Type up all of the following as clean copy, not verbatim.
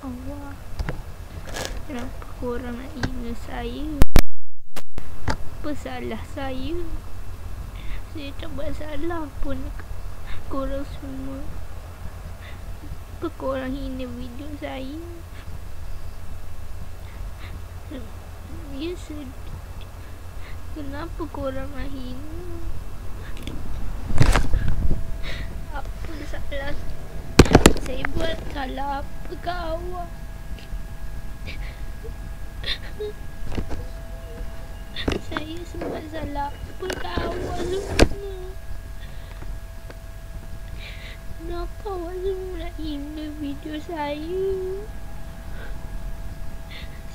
Allah, kenapa korang nak hina saya? Apa salah saya? Saya tak buat salah pun. Korang semua, apa korang hina video saya? Ya sedih. Kenapa korang nak hina? Apa salah saya buat? Salah apa ke awak? Saya sebab salah apa ke awak semua? Kenapa awak semua nak hina video saya?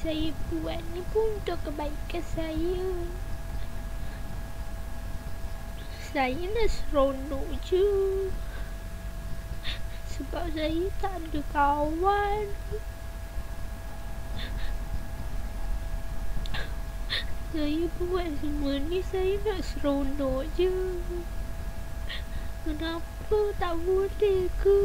Saya buat ni pun untuk kebaikan saya. Saya nak seronok je. Sebab saya tak ada kawan. Saya buat semua ni saya nak seronok je. Kenapa tak boleh ke?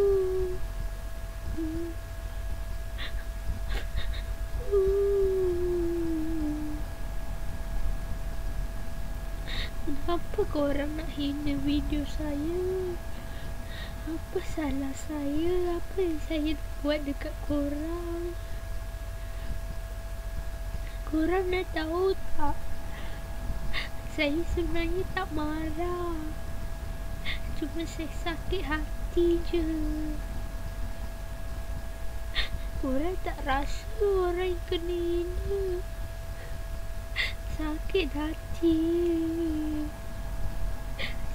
Kenapa korang nak hina video saya? Apa salah saya? Apa yang saya buat dekat korang? Korang nak tahu tak? Saya sebenarnya tak marah. Cuma saya sakit hati je. Korang tak rasa orang yang kena hina sakit hati,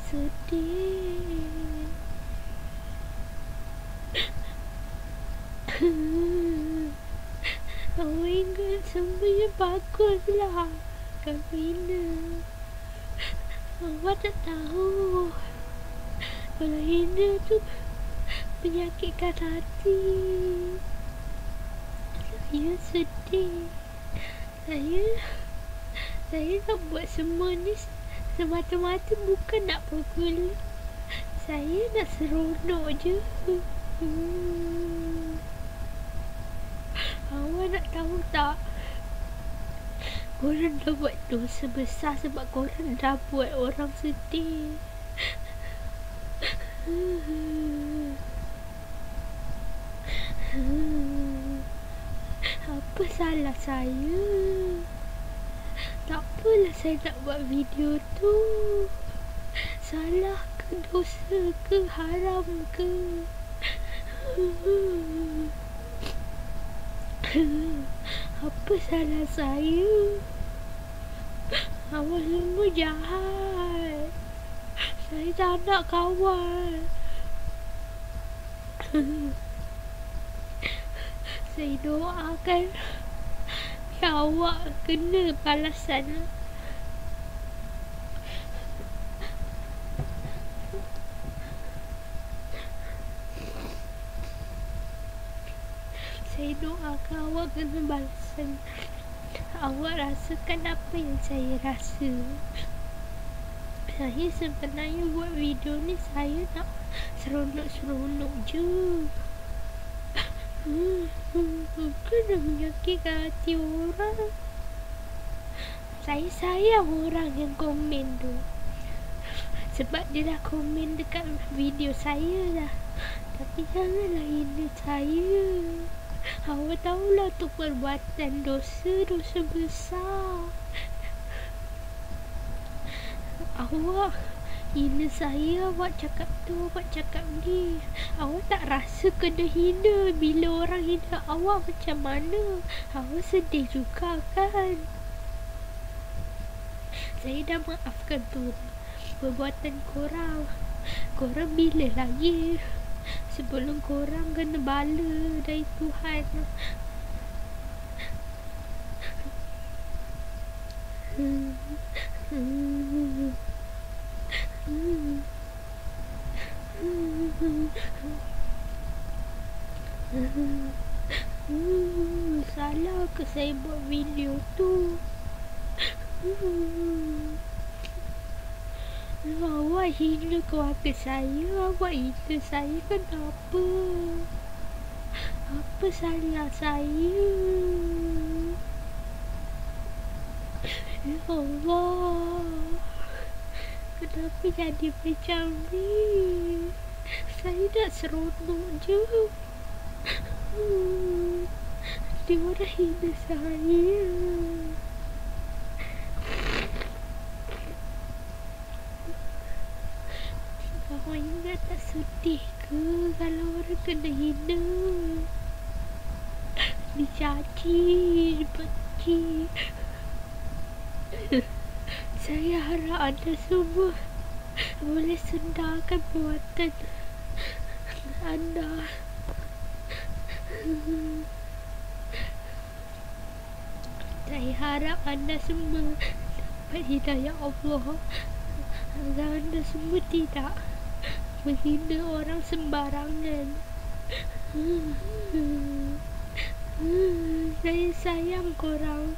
sedih. Awak ingat semuanya baguslah. Kan hina. Awak tak tahu kalau hina tu menyakitkan hati. Saya sedih. Saya nak buat semua ni semata-mata bukan nak pukul. Saya nak seronok je. Awak nak tahu tak? Korang dah buat dosa besar sebab korang dah buat orang sedih. Apa salah saya? Tak apalah saya nak buat video tu. Salah ke, dosa ke, haram ke? Apa salah saya? Awak semua jahat. Saya tak nak kawan. Saya doakan awak kena balasan. Saya doakan awak kena balasan. Awak rasakan apa yang saya rasa. Saya sebenarnya buat video ni saya nak seronok-seronok je. Kena menyakitkan hati orang. Saya sayang orang yang komen tu. Sebab dia dah komen dekat video saya dah. Tapi janganlah hina saya. Awak tahulah tu perbuatan dosa besar. Awak hina saya, awak cakap tu, awak cakap ni. Awak tak rasa kena hina? Bila orang hina awak macam mana? Awak sedih juga kan? Saya dah maafkan tu perbuatan korang. Korang bila lagi? Sebelum korang kena bala dari Tuhan. Salah ke saya buat video tu? Awak hina keluarga saya. Awak hina saya kenapa? Apa salah saya? Ya Allah, kenapa jadi macam ni? Saya nak seronok je. Dia orang hina saya. Awak ingat tak sedih ke kalau orang kena hina? Dicaci, dibenci. Saya harap anda semua boleh sendarkan perbuatan anda. Saya harap anda semua dapat hidayah Allah agar anda semua tidak menghina orang sembarangan. Saya sayang korang.